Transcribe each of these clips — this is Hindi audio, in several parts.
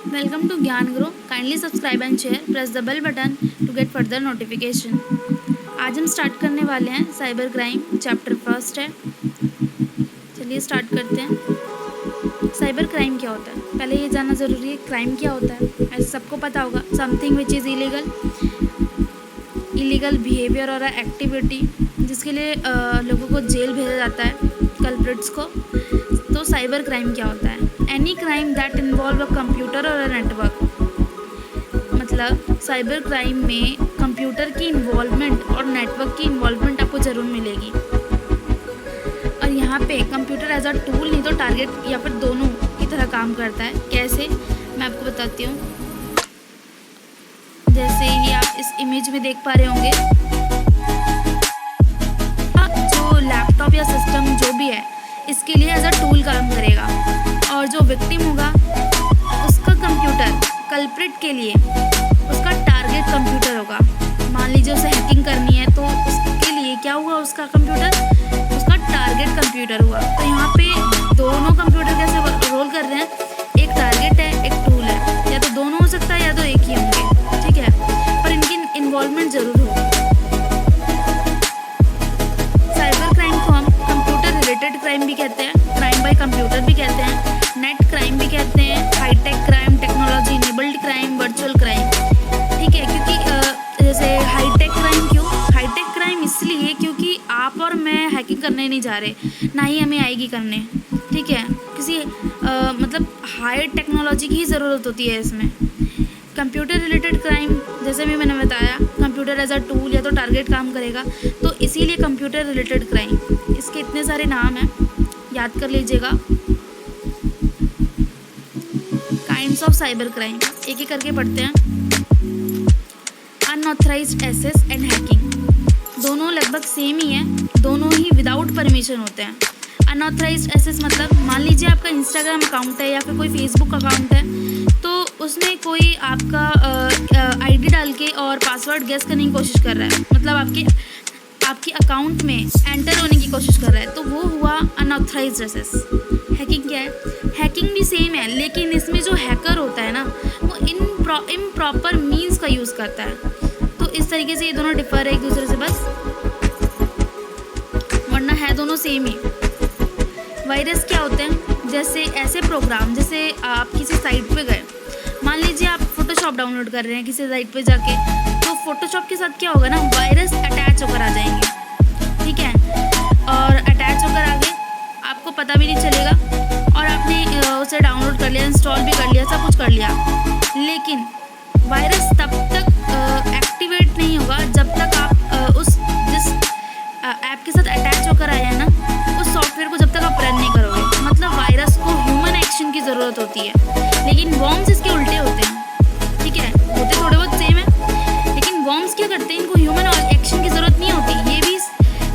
Welcome to Gyan Grow. Kindly subscribe and share. Press the bell button to get further notification. आज हम स्टार्ट करने वाले हैं साइबर क्राइम चैप्टर फर्स्ट है। चलिए स्टार्ट करते हैं। साइबर क्राइम क्या होता है, पहले ये जानना ज़रूरी है। क्राइम क्या होता है, ऐसे सबको पता होगा। Something which is illegal behaviour और एक्टिविटी जिसके लिए लोगों को जेल भेजा जाता है, कल्प्रिट्स को। तो साइबर क्राइम क्या होता है? Any crime that involve a computer और अ नेटवर्क। मतलब साइबर क्राइम में कंप्यूटर की इन्वॉल्वमेंट और नेटवर्क की इन्वॉल्वमेंट आपको ज़रूर मिलेगी। और यहाँ पे कंप्यूटर एज अ टूल नहीं तो टारगेट या फिर दोनों की तरह काम करता है। कैसे, मैं आपको बताती हूँ। जैसे ये आप इस इमेज में देख पा रहे होंगे, जो लैपटॉप या सिस्टम जो भी है इसके लिए एज अ टूल काम करेगा, और जो विक्टिम होगा उसका कंप्यूटर कल्प्रिट के लिए उसका टारगेट कंप्यूटर होगा। मान लीजिए उसे हैकिंग करनी है तो उसके लिए क्या हुआ, उसका कंप्यूटर उसका टारगेट कंप्यूटर हुआ। तो यहाँ पे दोनों कंप्यूटर कैसे रोल कर रहे हैं, एक टारगेट है एक टूल है, या तो दोनों हो सकता है या तो एक ही होंगे, ठीक है, पर इनकी इन्वॉल्वमेंट ज़रूर होगी। साइबर क्राइम को हम कंप्यूटर रिलेटेड क्राइम भी कहते हैं, क्राइम बाय कंप्यूटर भी कहते हैं, नेट क्राइम भी कहते हैं, hitech crime, technology enabled crime, virtual crime, ठीक है। क्योंकि जैसे हाईटेक क्राइम, क्यों हाईटेक क्राइम, इसलिए क्योंकि आप और मैं हैकिंग करने नहीं जा रहे, ना ही हमें आएगी करने, ठीक है। किसी मतलब हाई टेक्नोलॉजी की ही ज़रूरत होती है इसमें। कंप्यूटर रिलेटेड क्राइम, जैसे भी मैंने बताया, कंप्यूटर एज अ टूल या तो टारगेट काम करेगा, तो इसीलिए कंप्यूटर रिलेटेड क्राइम। इसके इतने सारे नाम हैं, याद कर लीजिएगा। काइंड्स ऑफ साइबर क्राइम, एक एक करके पढ़ते हैं। अनऑथराइज्ड एक्सेस एंड हैकिंग, दोनों लगभग सेम ही है, दोनों ही विदाउट परमिशन होते हैं। अनऑथराइज्ड एक्सेस मतलब मान लीजिए आपका इंस्टाग्राम अकाउंट है या फिर कोई फेसबुक अकाउंट है, तो उसमें कोई आपका आईडी डाल के और पासवर्ड गेस करने की कोशिश कर रहा है, मतलब आपके अकाउंट में एंटर होने की कोशिश कर रहा है, तो वो हुआ अनऑथराइज्ड एक्सेस। हैकिंग क्या है, हैकिंग भी सेम है, लेकिन इसमें जो हैकर होता है ना वो इम्प्रॉपर मीन्स का यूज़ करता है। तो इस तरीके से ये दोनों डिफर है एक दूसरे से बस, वरना है दोनों सेम ही। वायरस क्या होते हैं, जैसे ऐसे प्रोग्राम, जैसे आप किसी साइट पे गए, मान लीजिए आप फोटोशॉप डाउनलोड कर रहे हैं किसी साइट पे जाके, तो फोटोशॉप के साथ क्या होगा ना, वायरस अटैच होकर आ जाएंगे, ठीक है, और अटैच होकर आ गए, आपको पता भी नहीं चलेगा, और आपने उसे डाउनलोड कर लिया, इंस्टॉल भी कर लिया, सब कुछ कर लिया, लेकिन वायरस तब तक एक्टिवेट नहीं होगा जब तक आप उस जिस ऐप के साथ अटैच होकर आया है ना, उस सॉफ्टवेयर को जब तक आप रन नहीं करोगे। मतलब वायरस को ह्यूमन एक्शन की ज़रूरत होती है, लेकिन वॉर्म्स इसके उल्टे होते हैं, ठीक है, होते थोड़े बहुत सेम है, लेकिन वॉर्म्स क्या करते हैं, इनको ह्यूमन एक्शन की ज़रूरत नहीं होती, ये भी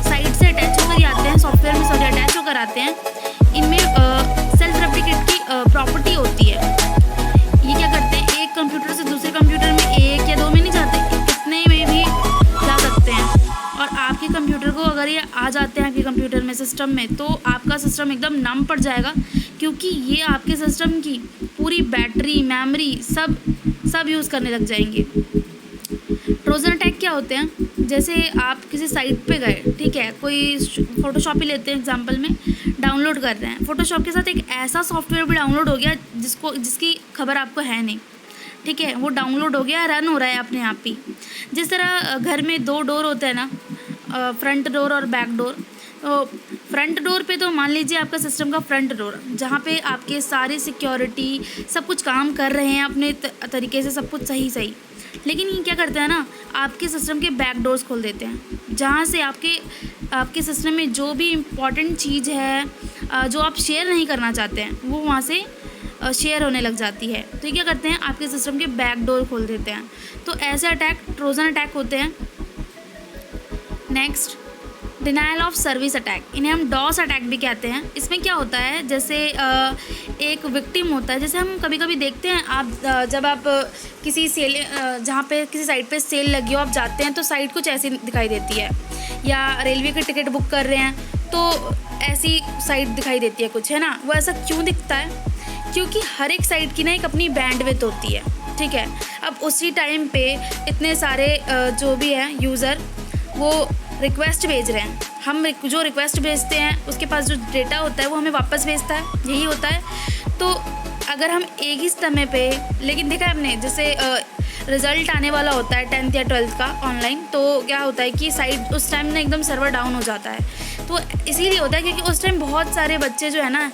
साइट से अटैच होकर ही आते हैं, सॉफ्टवेयर में सारे अटैच होकर आते हैं। इनमें सेल्फ रेप्लिकेट की प्रॉपर्टी होती है। ये क्या करते हैं, एक कंप्यूटर से दूसरे कंप्यूटर में एक या दो में नहीं जाते, कितने में भी जा सकते हैं। और आपके कंप्यूटर को अगर ये आ जाते हैं आपके कंप्यूटर में, सिस्टम में, तो आपका सिस्टम एकदम नम पड़ जाएगा, क्योंकि ये आपके सिस्टम की पूरी बैटरी, मेमोरी सब यूज़ करने लग जाएंगे। ट्रोजन अटैक क्या होते हैं, जैसे आप किसी साइट पे गए, ठीक है, कोई फोटोशॉप ही लेते हैं एग्जांपल में, डाउनलोड कर रहे हैं, फोटोशॉप के साथ एक ऐसा सॉफ्टवेयर भी डाउनलोड हो गया जिसकी खबर आपको है नहीं, ठीक है, वो डाउनलोड हो गया, रन हो रहा है अपने आप ही। जिस तरह घर में दो डोर होते हैं ना, फ्रंट डोर और बैक डोर, तो फ्रंट डोर पे तो मान लीजिए आपका सिस्टम का फ्रंट डोर, जहाँ पे आपके सारी सिक्योरिटी सब कुछ काम कर रहे हैं अपने तरीके से, सब कुछ सही, लेकिन ये क्या करते हैं ना, आपके सिस्टम के बैक डोर्स खोल देते हैं, जहाँ से आपके सिस्टम में जो भी इम्पॉर्टेंट चीज़ है जो आप शेयर नहीं करना चाहते हैं, वो वहाँ से शेयर होने लग जाती है। तो ये क्या करते हैं, आपके सिस्टम के बैक डोर खोल देते हैं। तो ऐसे अटैक ट्रोजन अटैक होते हैं। Next, denial of service attack, इन्हें हम डॉस अटैक भी कहते हैं। इसमें क्या होता है, जैसे एक विक्टिम होता है, जैसे हम कभी कभी देखते हैं, आप जब आप किसी सेल जहाँ पे किसी साइट पे सेल लगी हो, आप जाते हैं तो साइट कुछ ऐसी दिखाई देती है, या रेलवे की टिकट बुक कर रहे हैं तो ऐसी साइट दिखाई देती है कुछ, है ना। वो ऐसा क्यों दिखता है, क्योंकि हर एक साइट की ना एक अपनी बैंडविड्थ होती है, ठीक है। अब उसी टाइम पे इतने सारे जो भी हैं यूज़र वो रिक्वेस्ट भेज रहे हैं, हम जो रिक्वेस्ट भेजते हैं उसके पास जो डेटा होता है वो हमें वापस भेजता है, यही होता है। तो अगर हम एक ही समय पे, लेकिन देखा है हमने जैसे रिज़ल्ट आने वाला होता है 10th या 12th का ऑनलाइन, तो क्या होता है कि साइट उस टाइम ना एकदम सर्वर डाउन हो जाता है। तो इसीलिए होता है क्योंकि उस टाइम बहुत सारे बच्चे जो है ना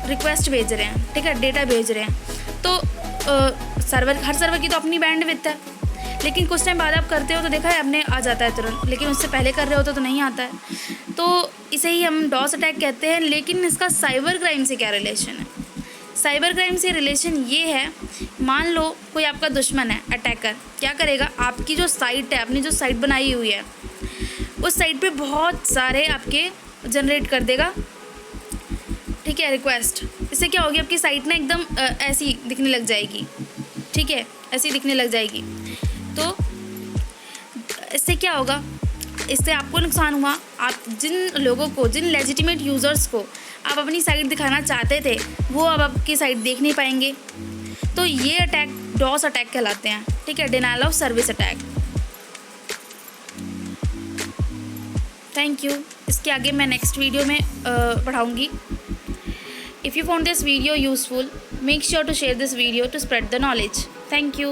रिक्वेस्ट भेज रहे हैं, ठीक है, डेटा भेज रहे हैं। तो हर सर्वर की तो अपनी बैंडविड्थ है, लेकिन कुछ टाइम बाद आप करते हो तो देखा है आपने आ जाता है तुरंत, लेकिन उससे पहले कर रहे हो तो नहीं आता है। तो इसे ही हम डॉस अटैक कहते हैं। लेकिन इसका साइबर क्राइम से क्या रिलेशन है? साइबर क्राइम से रिलेशन ये है, मान लो कोई आपका दुश्मन है, अटैकर क्या करेगा, आपकी जो साइट है, आपने जो साइट बनाई हुई है उस साइट पे बहुत सारे आपके जनरेट कर देगा, ठीक है, रिक्वेस्ट। इससे क्या होगी, आपकी साइट ना एकदम ऐसी दिखने लग जाएगी, ठीक है, ऐसी दिखने लग जाएगी। तो इससे क्या होगा, इससे आपको नुकसान हुआ। आप जिन लोगों को, जिन लेजिटिमेट यूज़र्स को आप अपनी साइट दिखाना चाहते थे वो अब आपकी साइट देख नहीं पाएंगे। तो ये अटैक डॉस अटैक कहलाते हैं, ठीक है, denial of service attack. Thank you. इसके आगे मैं नेक्स्ट वीडियो में पढ़ाऊँगी। If you found this video useful, make sure to share this video to spread the knowledge. Thank you.